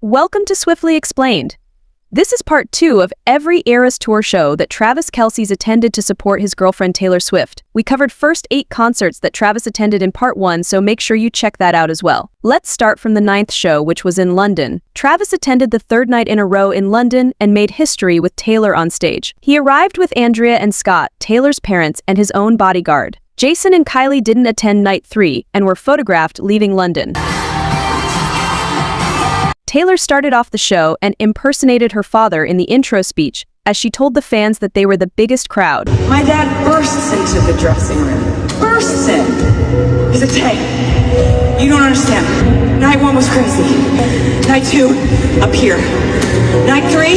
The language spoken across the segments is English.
Welcome to Swiftly Explained. This is part 2 of every ERAS tour show that Travis Kelce's attended to support his girlfriend Taylor Swift. We covered first 8 concerts that Travis attended in part 1, so make sure you check that out as well. Let's start from the 9th show, which was in London. Travis attended the 3rd night in a row in London and made history with Taylor on stage. He arrived with Andrea and Scott, Taylor's parents, and his own bodyguard. Jason and Kylie didn't attend night 3 and were photographed leaving London. Taylor started off the show and impersonated her father in the intro speech as she told the fans that they were the biggest crowd. My dad bursts into the dressing room. Bursts in. He's like, Tay, you don't understand. Night 1 was crazy. Night 2, up here. Night 3,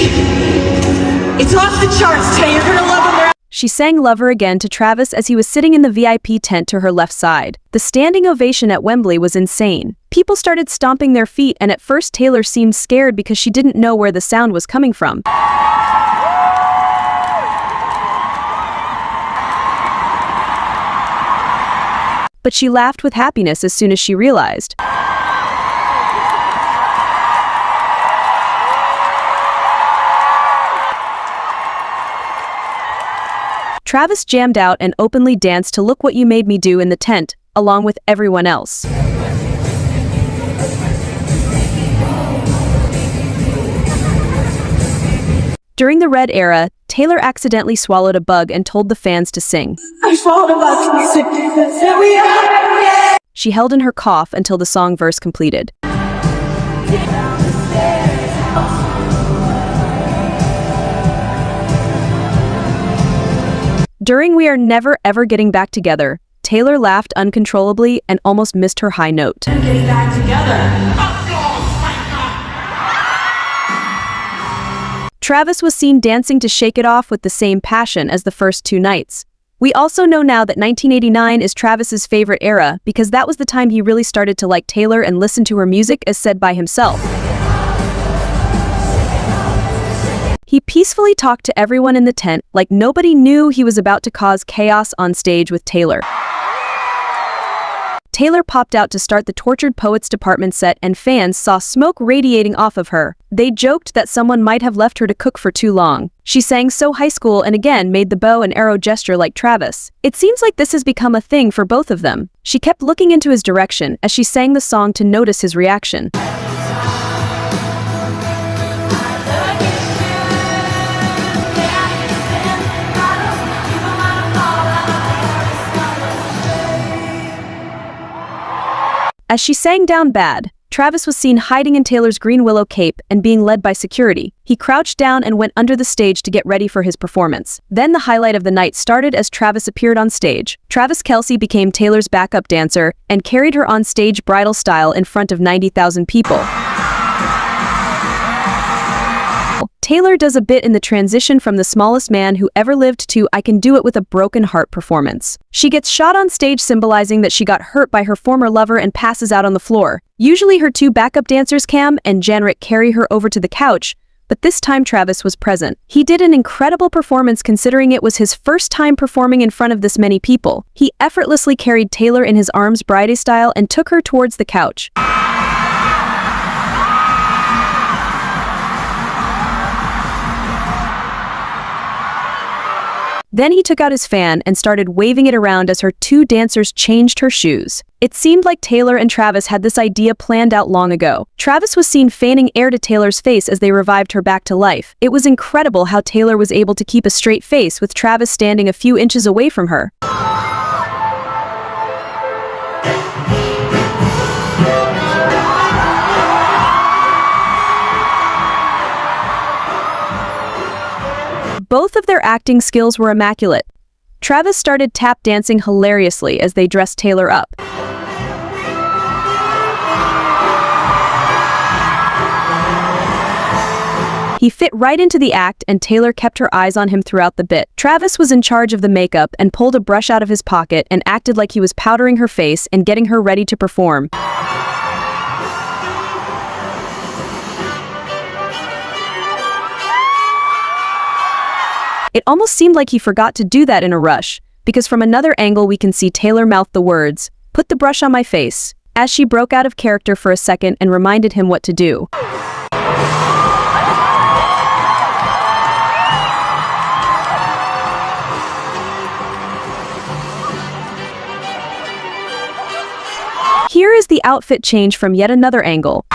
it's off the charts, Tay. You're gonna love him. She sang Love Her Again to Travis as he was sitting in the VIP tent to her left side. The standing ovation at Wembley was insane. People started stomping their feet, and at first Taylor seemed scared because she didn't know where the sound was coming from. But she laughed with happiness as soon as she realized. Travis jammed out and openly danced to Look What You Made Me Do in the tent, along with everyone else. During the Red era, Taylor accidentally swallowed a bug and told the fans to sing. I swallowed a bug. She held in her cough until the song verse completed. During We Are Never Ever Getting Back Together, Taylor laughed uncontrollably and almost missed her high note. Getting back together. Travis was seen dancing to Shake It Off with the same passion as the first 2 nights. We also know now that 1989 is Travis's favorite era because that was the time he really started to like Taylor and listen to her music, as said by himself. He peacefully talked to everyone in the tent like nobody knew he was about to cause chaos on stage with Taylor. Taylor popped out to start the Tortured Poets Department set, and fans saw smoke radiating off of her. They joked that someone might have left her to cook for too long. She sang so high school and again made the bow and arrow gesture like Travis. It seems like this has become a thing for both of them. She kept looking into his direction as she sang the song to notice his reaction. As she sang down bad, Travis was seen hiding in Taylor's green willow cape and being led by security. He crouched down and went under the stage to get ready for his performance. Then the highlight of the night started as Travis appeared on stage. Travis Kelce became Taylor's backup dancer and carried her on stage bridal style in front of 90,000 people. Taylor does a bit in the transition from The Smallest Man Who Ever Lived to I Can Do It With a Broken Heart performance. She gets shot on stage, symbolizing that she got hurt by her former lover, and passes out on the floor. Usually her 2 backup dancers, Cam and Janrick, carry her over to the couch, but this time Travis was present. He did an incredible performance considering it was his first time performing in front of this many people. He effortlessly carried Taylor in his arms bridal style and took her towards the couch. Then he took out his fan and started waving it around as her 2 dancers changed her shoes. It seemed like Taylor and Travis had this idea planned out long ago. Travis was seen fanning air to Taylor's face as they revived her back to life. It was incredible how Taylor was able to keep a straight face with Travis standing a few inches away from her. Both of their acting skills were immaculate. Travis started tap dancing hilariously as they dressed Taylor up. He fit right into the act, and Taylor kept her eyes on him throughout the bit. Travis was in charge of the makeup and pulled a brush out of his pocket and acted like he was powdering her face and getting her ready to perform. It almost seemed like he forgot to do that in a rush, because from another angle we can see Taylor mouth the words, "Put the brush on my face," as she broke out of character for a second and reminded him what to do. here is the outfit change from yet another angle.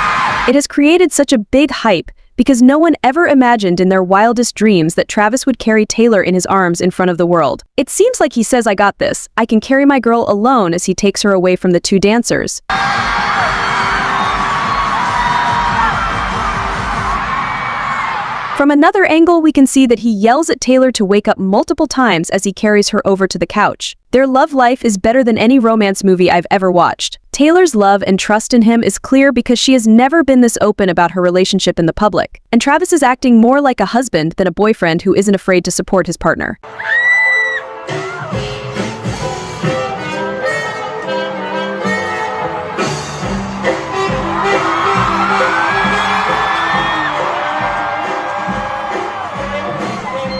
It has created such a big hype because no one ever imagined in their wildest dreams that Travis would carry Taylor in his arms in front of the world. It seems like he says, "I got this. I can carry my girl alone," as he takes her away from the two dancers. From another angle, we can see that he yells at Taylor to wake up multiple times as he carries her over to the couch. Their love life is better than any romance movie I've ever watched. Taylor's love and trust in him is clear because she has never been this open about her relationship in the public. And Travis is acting more like a husband than a boyfriend who isn't afraid to support his partner.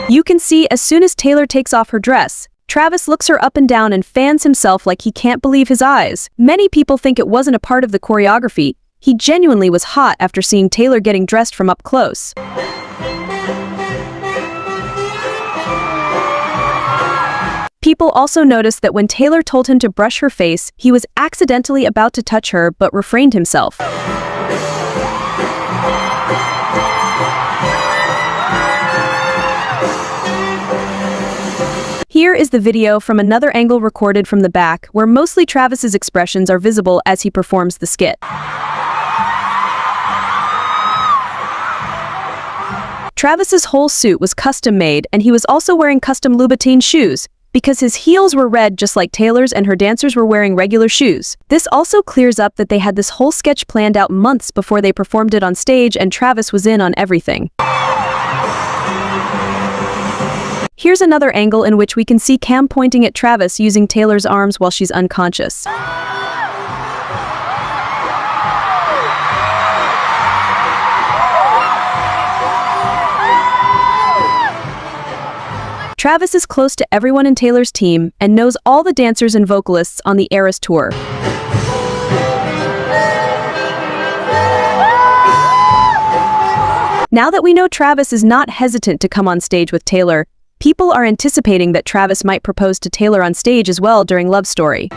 You can see as soon as Taylor takes off her dress, Travis looks her up and down and fans himself like he can't believe his eyes. Many people think it wasn't a part of the choreography. He genuinely was hot after seeing Taylor getting dressed from up close. People also noticed that when Taylor told him to brush her face, he was accidentally about to touch her but refrained himself. Here is the video from another angle recorded from the back, where mostly Travis's expressions are visible as he performs the skit. Travis's whole suit was custom made, and he was also wearing custom Louboutin shoes, because his heels were red just like Taylor's and her dancers were wearing regular shoes. This also clears up that they had this whole sketch planned out months before they performed it on stage, and Travis was in on everything. Here's another angle in which we can see Cam pointing at Travis using Taylor's arms while she's unconscious. Travis is close to everyone in Taylor's team and knows all the dancers and vocalists on the ERAS tour. Now that we know Travis is not hesitant to come on stage with Taylor, people are anticipating that Travis might propose to Taylor on stage as well during Love Story.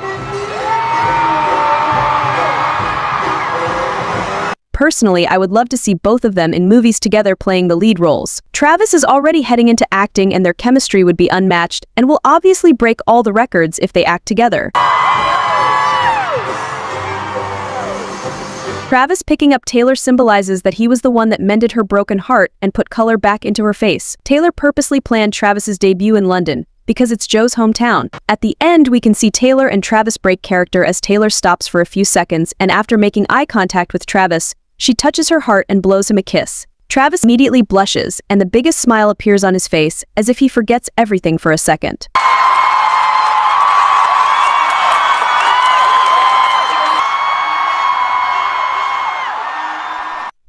Personally, I would love to see both of them in movies together playing the lead roles. Travis is already heading into acting and their chemistry would be unmatched and will obviously break all the records if they act together. Travis picking up Taylor symbolizes that he was the one that mended her broken heart and put color back into her face. Taylor purposely planned Travis's debut in London because it's Joe's hometown. At the end, we can see Taylor and Travis break character as Taylor stops for a few seconds, and after making eye contact with Travis, she touches her heart and blows him a kiss. Travis immediately blushes, and the biggest smile appears on his face, as if he forgets everything for a second.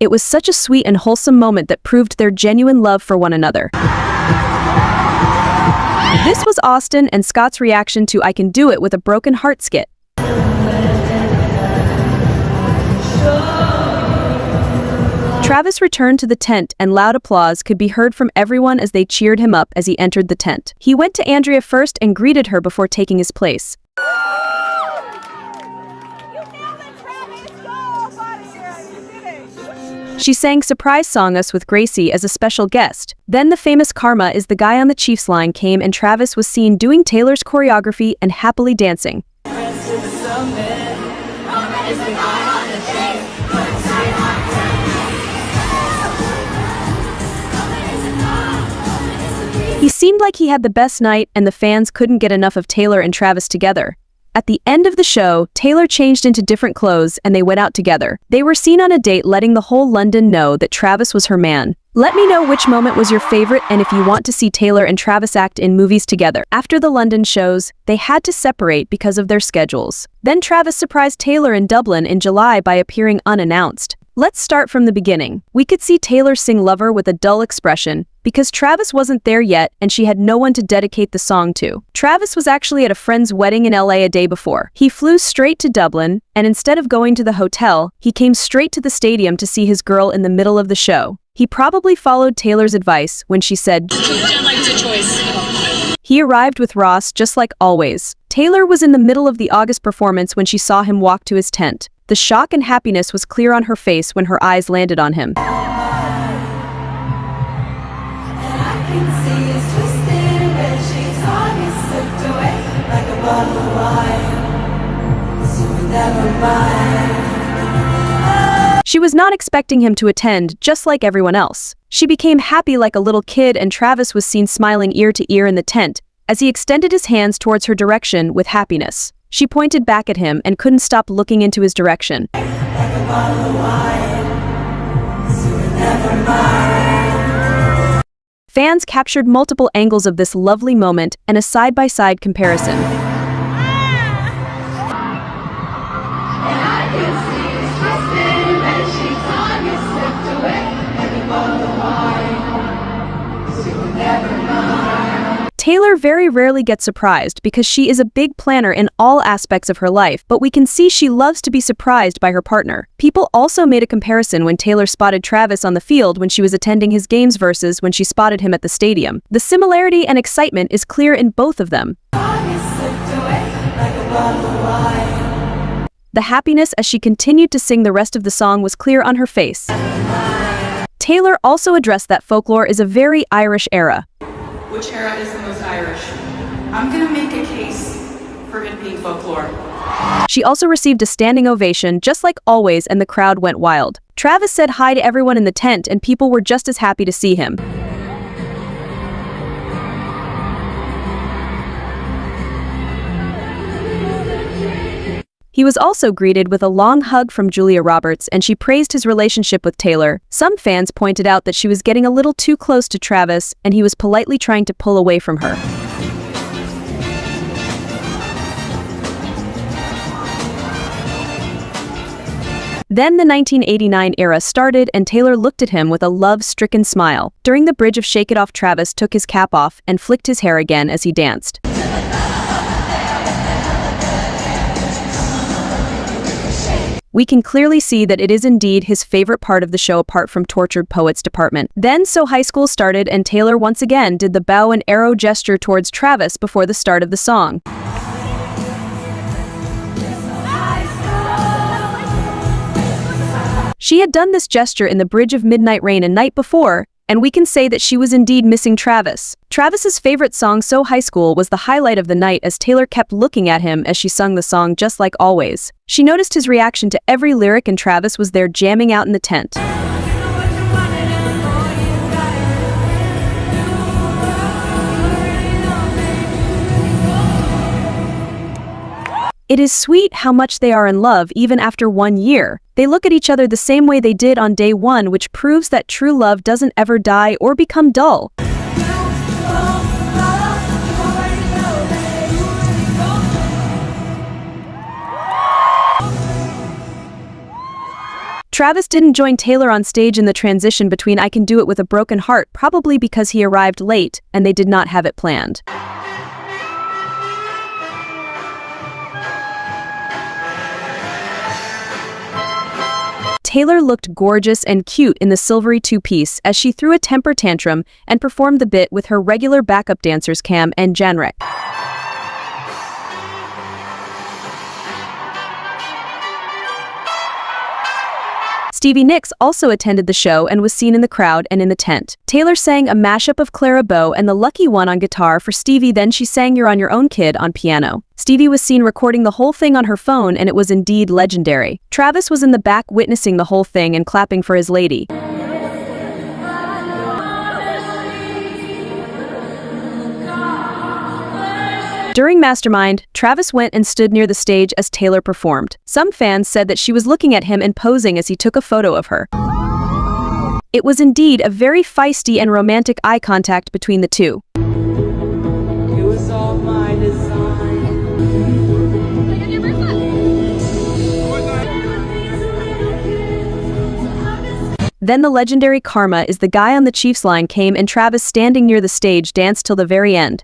It was such a sweet and wholesome moment that proved their genuine love for one another. This was Austin and Scott's reaction to "I Can Do It with a Broken Heart" skit. Travis returned to the tent and loud applause could be heard from everyone as they cheered him up as he entered the tent. He went to Andrea first and greeted her before taking his place. She sang "Surprise Song Us" with Gracie as a special guest. Then the famous "Karma is the Guy on the Chiefs" line came and Travis was seen doing Taylor's choreography and happily dancing. He seemed like he had the best night and the fans couldn't get enough of Taylor and Travis together. At the end of the show, Taylor changed into different clothes and they went out together. They were seen on a date letting the whole London know that Travis was her man. Let me know which moment was your favorite and if you want to see Taylor and Travis act in movies together. After the London shows, they had to separate because of their schedules. Then Travis surprised Taylor in Dublin in July by appearing unannounced. Let's start from the beginning. We could see Taylor sing "Lover" with a dull expression because Travis wasn't there yet and she had no one to dedicate the song to. Travis was actually at a friend's wedding in LA a day before. He flew straight to Dublin, and instead of going to the hotel, he came straight to the stadium to see his girl in the middle of the show. He probably followed Taylor's advice when she said, "Jet lag's a choice." He arrived with Ross just like always. Taylor was in the middle of the August performance when she saw him walk to his tent. The shock and happiness was clear on her face when her eyes landed on him. She was not expecting him to attend, just like everyone else. She became happy like a little kid, and Travis was seen smiling ear to ear in the tent as he extended his hands towards her direction with happiness. She pointed back at him and couldn't stop looking into his direction. Fans captured multiple angles of this lovely moment and a side-by-side comparison. Taylor very rarely gets surprised because she is a big planner in all aspects of her life, but we can see she loves to be surprised by her partner. People also made a comparison when Taylor spotted Travis on the field when she was attending his games versus when she spotted him at the stadium. The similarity and excitement is clear in both of them. The happiness as she continued to sing the rest of the song was clear on her face. Taylor also addressed that folklore is a very Irish era. Which era is the most Irish? I'm gonna make a case for it being folklore. She also received a standing ovation just like always, and the crowd went wild. Travis said hi to everyone in the tent and people were just as happy to see him. He was also greeted with a long hug from Julia Roberts, and she praised his relationship with Taylor. Some fans pointed out that she was getting a little too close to Travis, and he was politely trying to pull away from her. Then the 1989 era started, and Taylor looked at him with a love-stricken smile. During the bridge of Shake It Off, Travis took his cap off and flicked his hair again as he danced. We can clearly see that it is indeed his favorite part of the show apart from Tortured Poets Department. Then So High School started, and Taylor once again did the bow and arrow gesture towards Travis before the start of the song. She had done this gesture in the Bridge of Midnight Rain a night before, and we can say that she was indeed missing Travis. Travis's favorite song, So High School, was the highlight of the night as Taylor kept looking at him as she sung the song just like always. She noticed his reaction to every lyric, and Travis was there jamming out in the tent. It is sweet how much they are in love even after 1 year. They look at each other the same way they did on day one, which proves that true love doesn't ever die or become dull. Travis didn't join Taylor on stage in the transition between I Can Do It With a Broken Heart, probably because he arrived late and they did not have it planned. Taylor looked gorgeous and cute in the silvery two-piece as she threw a temper tantrum and performed the bit with her regular backup dancers Cam and Janrek. Stevie Nicks also attended the show and was seen in the crowd and in the tent. Taylor sang a mashup of Clara Bow and The Lucky One on guitar for Stevie, then she sang You're On Your Own Kid on piano. Stevie was seen recording the whole thing on her phone, and it was indeed legendary. Travis was in the back witnessing the whole thing and clapping for his lady. During Mastermind, Travis went and stood near the stage as Taylor performed. Some fans said that she was looking at him and posing as he took a photo of her. It was indeed a very feisty and romantic eye contact between the two. It was all my design. Then the legendary Karma Is the Guy on the Chiefs line came, and Travis, standing near the stage, danced till the very end.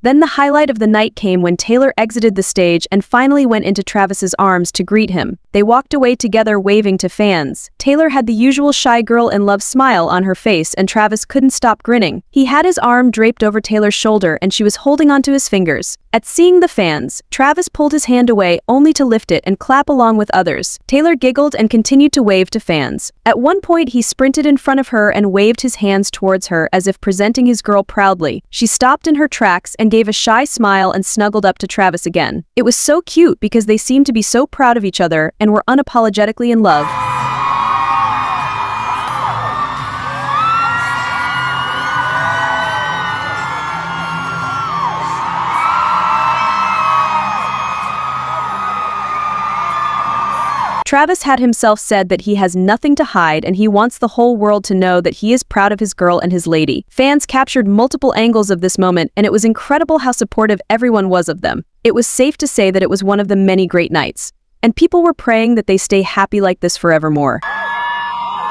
Then the highlight of the night came when Taylor exited the stage and finally went into Travis's arms to greet him. They walked away together waving to fans. Taylor had the usual shy girl in love smile on her face and Travis couldn't stop grinning. He had his arm draped over Taylor's shoulder and she was holding onto his fingers. At seeing the fans, Travis pulled his hand away only to lift it and clap along with others. Taylor giggled and continued to wave to fans. At one point he sprinted in front of her and waved his hands towards her as if presenting his girl proudly. She stopped in her tracks and gave a shy smile and snuggled up to Travis again. It was so cute because they seemed to be so proud of each other and were unapologetically in love. Travis had himself said that he has nothing to hide and he wants the whole world to know that he is proud of his girl and his lady. Fans captured multiple angles of this moment and it was incredible how supportive everyone was of them. It was safe to say that it was one of the many great nights. And people were praying that they stay happy like this forevermore.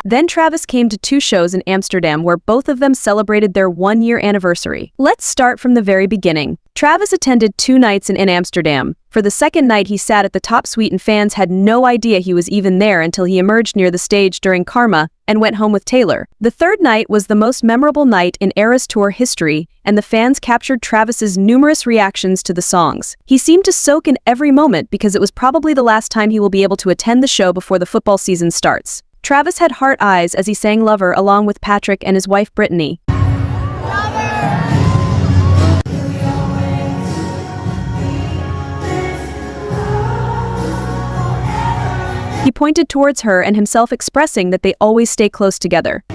Then Travis came to 2 shows in Amsterdam where both of them celebrated their 1-year anniversary. Let's start from the very beginning. Travis attended 2 nights in Amsterdam. For the second night he sat at the top suite and fans had no idea he was even there until he emerged near the stage during Karma and went home with Taylor. The third night was the most memorable night in ERAS tour history and the fans captured Travis's numerous reactions to the songs. He seemed to soak in every moment because it was probably the last time he will be able to attend the show before the football season starts. Travis had heart eyes as he sang Lover along with Patrick and his wife Brittany. He pointed towards her and himself expressing that they always stay close together.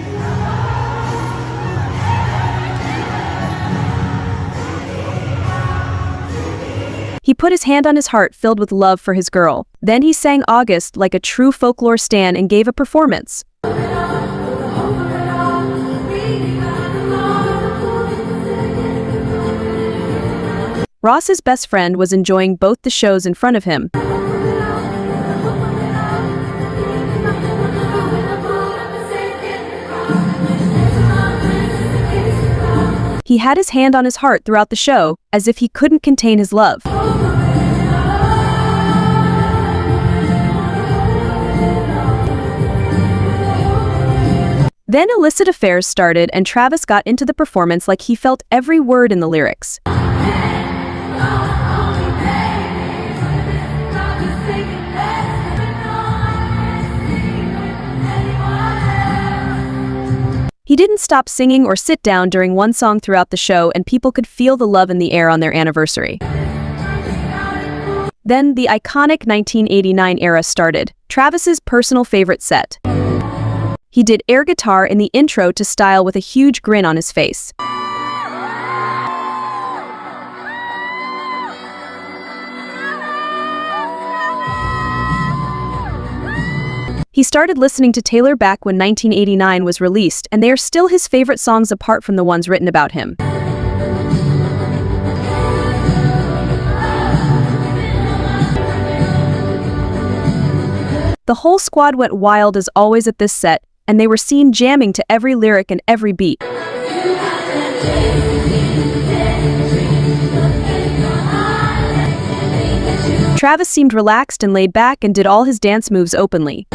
He put his hand on his heart filled with love for his girl. Then he sang August like a true folklore stan and gave a performance. Ross's best friend was enjoying both the shows in front of him. He had his hand on his heart throughout the show, as if he couldn't contain his love. Then illicit affairs started and Travis got into the performance like he felt every word in the lyrics. He didn't stop singing or sit down during one song throughout the show and people could feel the love in the air on their anniversary. Then the iconic 1989 era started, Travis's personal favorite set. He did air guitar in the intro to Style with a huge grin on his face. He started listening to Taylor back when 1989 was released, and they are still his favorite songs apart from the ones written about him. The whole squad went wild as always at this set, and they were seen jamming to every lyric and every beat. Travis seemed relaxed and laid back and did all his dance moves openly.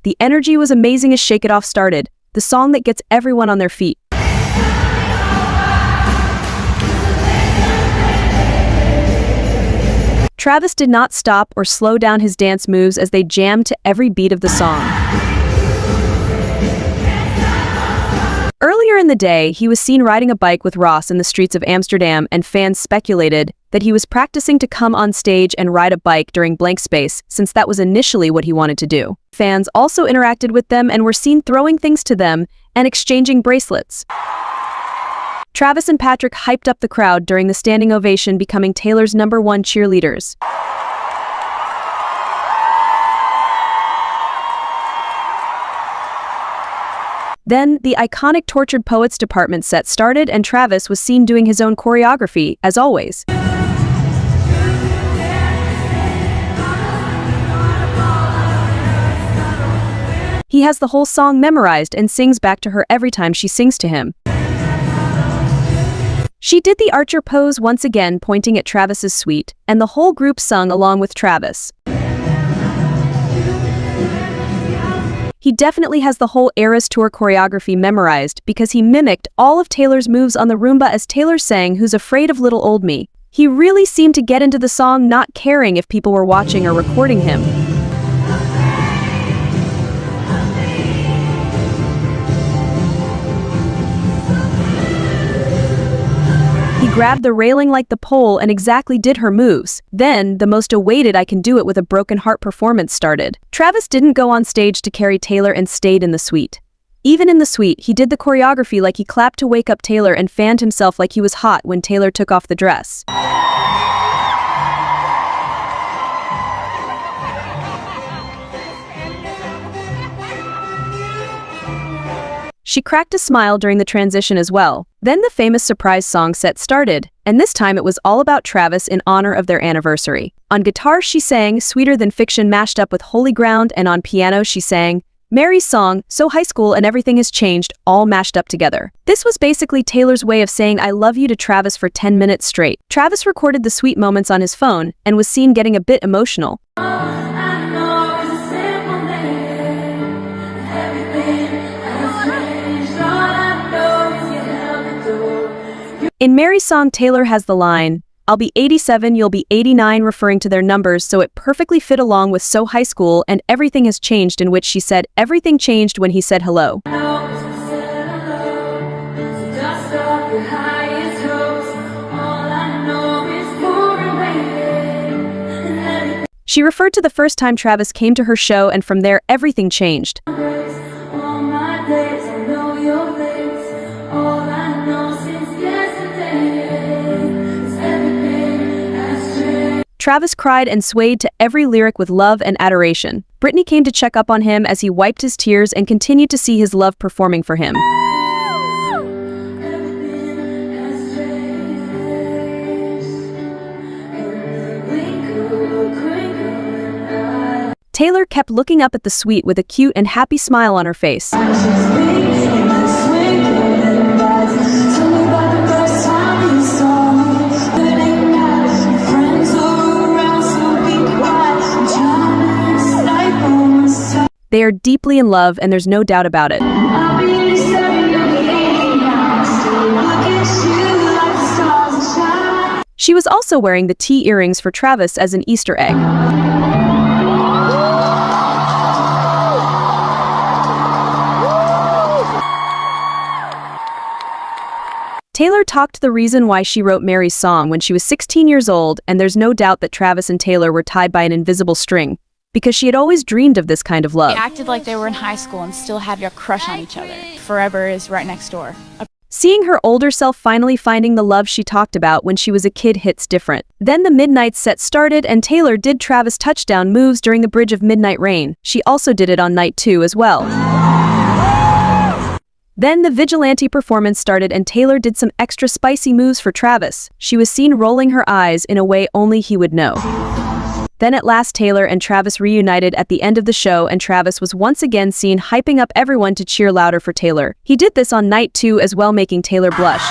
The energy was amazing as Shake It Off started, the song that gets everyone on their feet. Travis did not stop or slow down his dance moves as they jammed to every beat of the song. Earlier in the day, he was seen riding a bike with Ross in the streets of Amsterdam, and fans speculated that he was practicing to come on stage and ride a bike during blank space, since that was initially what he wanted to do. Fans also interacted with them and were seen throwing things to them and exchanging bracelets. Travis and Patrick hyped up the crowd during the standing ovation, becoming Taylor's #1 cheerleaders. Then, the iconic Tortured Poets Department set started and Travis was seen doing his own choreography, as always. He has the whole song memorized and sings back to her every time she sings to him. She did the Archer pose once again, pointing at Travis's suite, and the whole group sung along with Travis. He definitely has the whole ERAS tour choreography memorized because he mimicked all of Taylor's moves on the Roomba as Taylor sang "Who's Afraid of Little Old Me." He really seemed to get into the song, not caring if people were watching or recording him. He grabbed the railing like the pole and exactly did her moves. Then, the most awaited "I Can Do It with a Broken Heart" performance started. Travis didn't go on stage to carry Taylor and stayed in the suite. Even in the suite, he did the choreography like he clapped to wake up Taylor and fanned himself like he was hot when Taylor took off the dress. She cracked a smile during the transition as well. Then the famous surprise song set started, and this time it was all about Travis in honor of their anniversary. On guitar she sang "Sweeter Than Fiction" mashed up with "Holy Ground," and on piano she sang Mary's song "So High School and Everything Has Changed," all mashed up together. This was basically Taylor's way of saying "I love you" to Travis for 10 minutes straight. Travis recorded the sweet moments on his phone and was seen getting a bit emotional. In Mary's song, Taylor has the line, "I'll be 87, you'll be 89," referring to their numbers, so it perfectly fit along with "So High School" and "Everything Has Changed," in which she said everything changed when he said hello. She referred to the first time Travis came to her show, and from there everything changed. Travis cried and swayed to every lyric with love and adoration. Britney came to check up on him as he wiped his tears and continued to see his love performing for him. Taylor kept looking up at the suite with a cute and happy smile on her face. They are deeply in love, and there's no doubt about it. She was also wearing the T earrings for Travis as an Easter egg. Taylor talked the reason why she wrote Mary's song when she was 16 years old, and there's no doubt that Travis and Taylor were tied by an invisible string, because she had always dreamed of this kind of love. They acted like they were in high school and still have your crush on each other. Forever is right next door. Seeing her older self finally finding the love she talked about when she was a kid hits different. Then the Midnight set started, and Taylor did Travis touchdown moves during the Bridge of Midnight Rain. She also did it on night 2 as well. Then the Vigilante performance started, and Taylor did some extra spicy moves for Travis. She was seen rolling her eyes in a way only he would know. Then at last Taylor and Travis reunited at the end of the show, and Travis was once again seen hyping up everyone to cheer louder for Taylor. He did this on night 2 as well, making Taylor blush.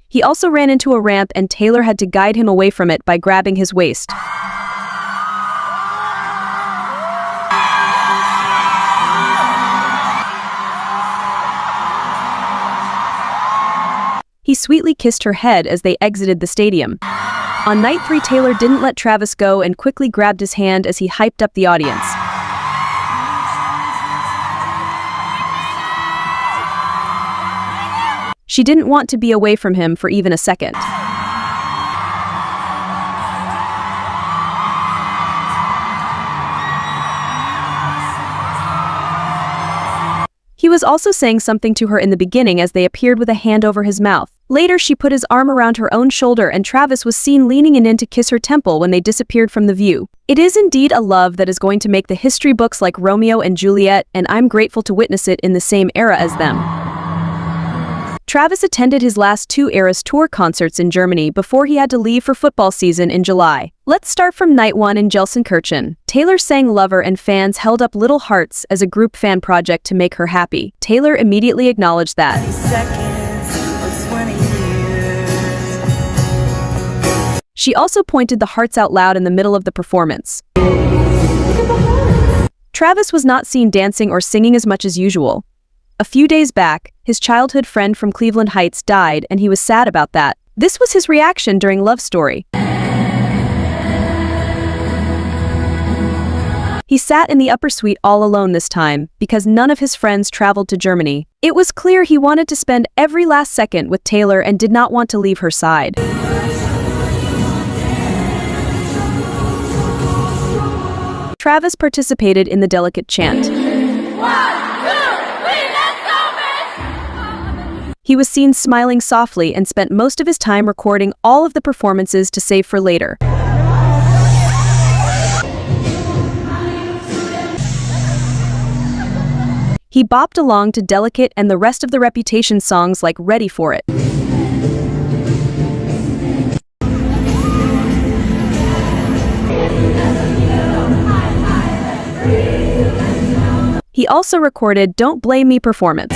He also ran into a ramp, and Taylor had to guide him away from it by grabbing his waist. He sweetly kissed her head as they exited the stadium. On night 3, Taylor didn't let Travis go and quickly grabbed his hand as he hyped up the audience. She didn't want to be away from him for even a second. He was also saying something to her in the beginning as they appeared with a hand over his mouth. Later, she put his arm around her own shoulder, and Travis was seen leaning in to kiss her temple when they disappeared from the view. It is indeed a love that is going to make the history books like Romeo and Juliet, and I'm grateful to witness it in the same era as them. Travis attended his last two ERAS tour concerts in Germany before he had to leave for football season in July. Let's start from night one in Gelsenkirchen. Taylor sang Lover and fans held up little hearts as a group fan project to make her happy. Taylor immediately acknowledged that. She also pointed the hearts out loud in the middle of the performance. Travis was not seen dancing or singing as much as usual. A few days back, his childhood friend from Cleveland Heights died and he was sad about that. This was his reaction during Love Story. He sat in the upper suite all alone this time because none of his friends traveled to Germany. It was clear he wanted to spend every last second with Taylor and did not want to leave her side. Travis participated in the delicate chant. He was seen smiling softly and spent most of his time recording all of the performances to save for later. He bopped along to Delicate and the rest of the Reputation songs like Ready for It. He also recorded Don't Blame Me performance.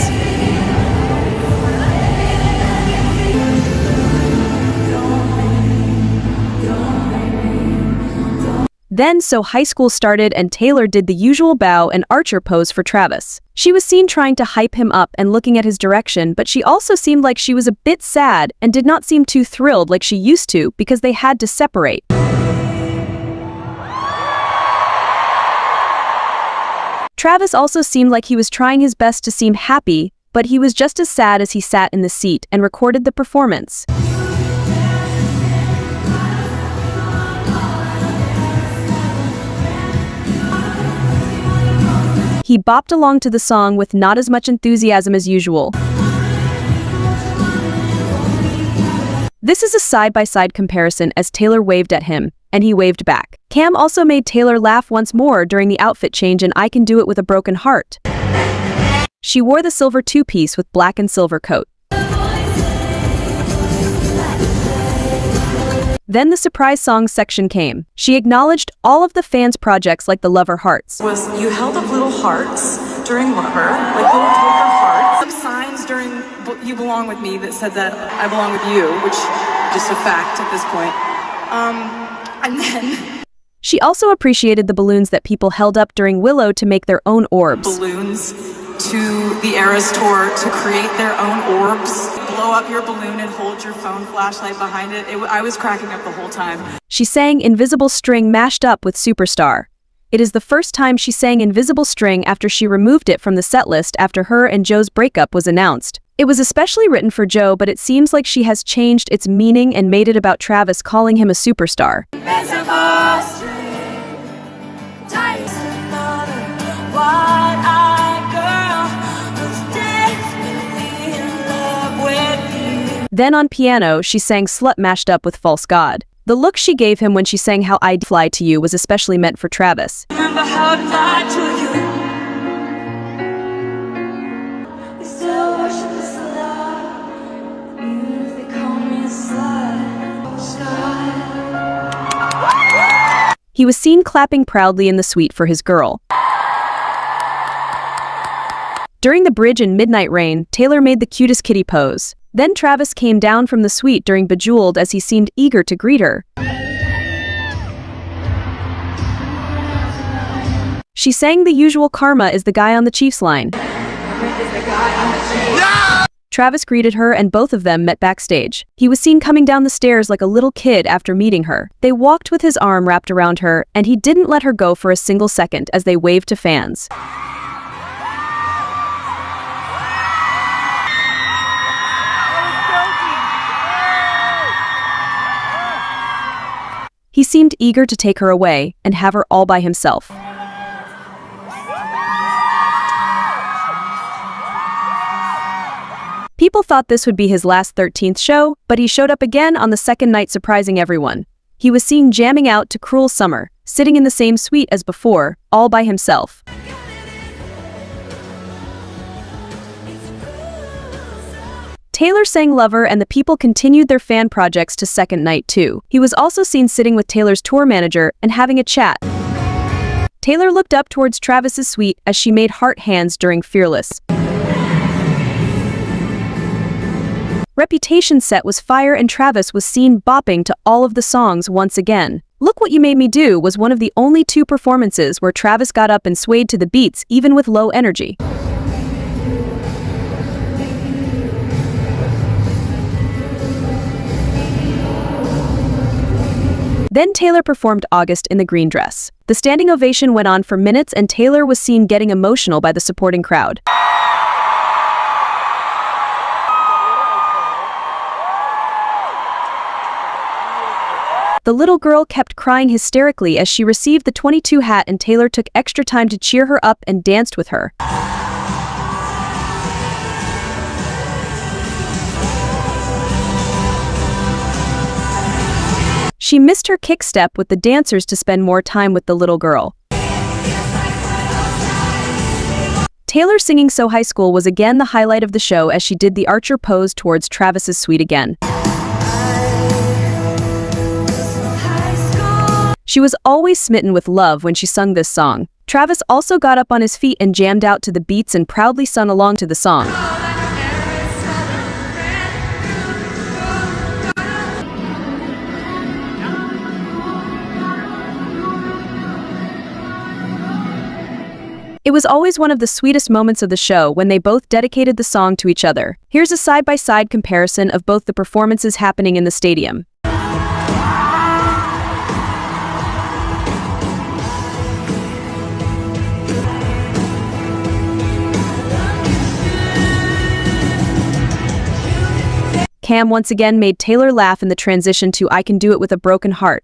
Then So High School started and Taylor did the usual bow and archer pose for Travis. She was seen trying to hype him up and looking at his direction, but she also seemed like she was a bit sad and did not seem too thrilled like she used to because they had to separate. Travis also seemed like he was trying his best to seem happy, but he was just as sad as he sat in the seat and recorded the performance. He bopped along to the song with not as much enthusiasm as usual. This is a side-by-side comparison as Taylor waved at him, and he waved back. Cam also made Taylor laugh once more during the outfit change in I Can Do It With a Broken Heart. She wore the silver two-piece with black and silver coat. Then the surprise songs section came. She acknowledged all of the fans' projects like the Lover Hearts. You held up little hearts during Lover, like little poker hearts. Some signs during You Belong With Me that said that I belong with you, which is just a fact at this point. And then she also appreciated the balloons that people held up during Willow to make their own orbs. Balloons to the ERAS tour to create their own orbs. Blow up your balloon and hold your phone flashlight behind it. I was cracking up the whole time. She sang Invisible String mashed up with Superstar. It is the first time she sang Invisible String after she removed it from the setlist after her and Joe's breakup was announced. It was especially written for Joe, but it seems like she has changed its meaning and made it about Travis calling him a superstar. Then on piano, she sang Slut mashed up with False God. The look she gave him when she sang How I'd Fly to You was especially meant for Travis. Remember how I'd lie to you. He was seen clapping proudly in the suite for his girl. During the bridge in Midnight Rain, Taylor made the cutest kitty pose. Then Travis came down from the suite during Bejeweled as he seemed eager to greet her. She sang the usual Karma is the guy on the Chiefs line. Travis greeted her and both of them met backstage. He was seen coming down the stairs like a little kid after meeting her. They walked with his arm wrapped around her, and he didn't let her go for a single second as they waved to fans. He seemed eager to take her away and have her all by himself. People thought this would be his last 13th show, but he showed up again on the second night surprising everyone. He was seen jamming out to Cruel Summer, sitting in the same suite as before, all by himself. Taylor sang Lover and the people continued their fan projects to second night too. He was also seen sitting with Taylor's tour manager and having a chat. Taylor looked up towards Travis's suite as she made heart hands during Fearless. Reputation set was fire and Travis was seen bopping to all of the songs once again. Look What You Made Me Do was one of the only 2 performances where Travis got up and swayed to the beats even with low energy. Then Taylor performed August in the green dress. The standing ovation went on for minutes and Taylor was seen getting emotional by the supporting crowd. The little girl kept crying hysterically as she received the 22 hat and Taylor took extra time to cheer her up and danced with her. She missed her kick step with the dancers to spend more time with the little girl. Taylor singing So High School was again the highlight of the show as she did the archer pose towards Travis's suite again. She was always smitten with love when she sung this song. Travis also got up on his feet and jammed out to the beats and proudly sung along to the song. It was always one of the sweetest moments of the show when they both dedicated the song to each other. Here's a side-by-side comparison of both the performances happening in the stadium. Cam once again made Taylor laugh in the transition to I Can Do It With a Broken Heart.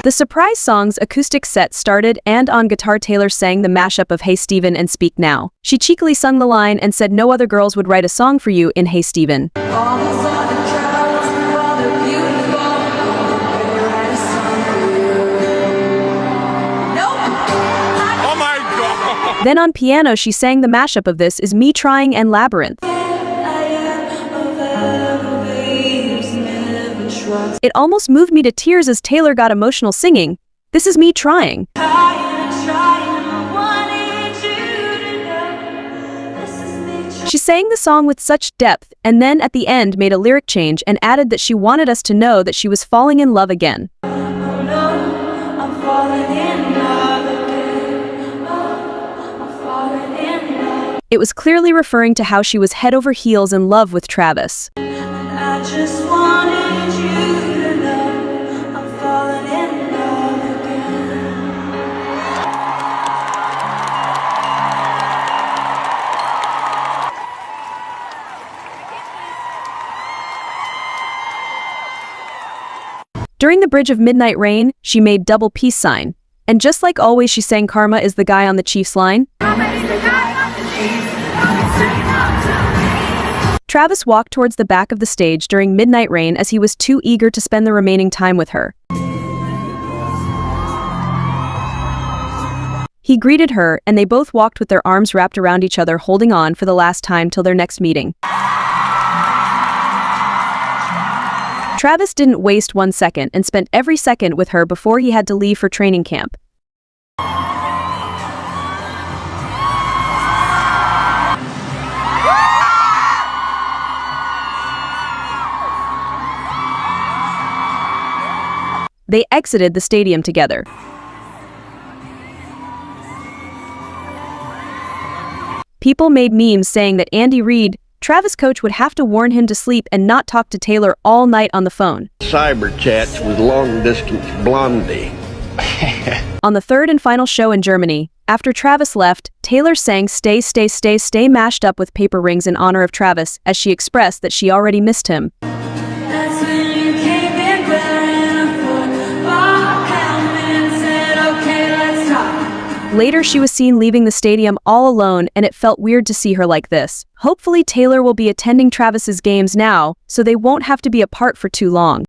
The surprise song's acoustic set started and on guitar Taylor sang the mashup of Hey Steven and Speak Now. She cheekily sung the line and said no other girls would write a song for you in Hey Steven. Then on piano she sang the mashup of This Is Me Trying and Labyrinth. It almost moved me to tears as Taylor got emotional singing, This Is Me Trying. She sang the song with such depth and then at the end made a lyric change and added that she wanted us to know that she was falling in love again. It was clearly referring to how she was head over heels in love with Travis. I just wanted you to know I'm falling in love again. During the Bridge of Midnight Rain, she made double peace sign. And just like always she sang Karma is the guy on the Chiefs line. Travis walked towards the back of the stage during Midnight Rain as he was too eager to spend the remaining time with her. He greeted her, and they both walked with their arms wrapped around each other holding on for the last time till their next meeting. Travis didn't waste 1 second and spent every second with her before he had to leave for training camp. They exited the stadium together. People made memes saying that Andy Reid, Travis' coach, would have to warn him to sleep and not talk to Taylor all night on the phone. Cyber chats with long-distance Blondie. On the third and final show in Germany, after Travis left, Taylor sang Stay, Stay, Stay, Stay mashed up with paper rings in honor of Travis as she expressed that she already missed him. Later she was seen leaving the stadium all alone and it felt weird to see her like this. Hopefully Taylor will be attending Travis's games now, so they won't have to be apart for too long.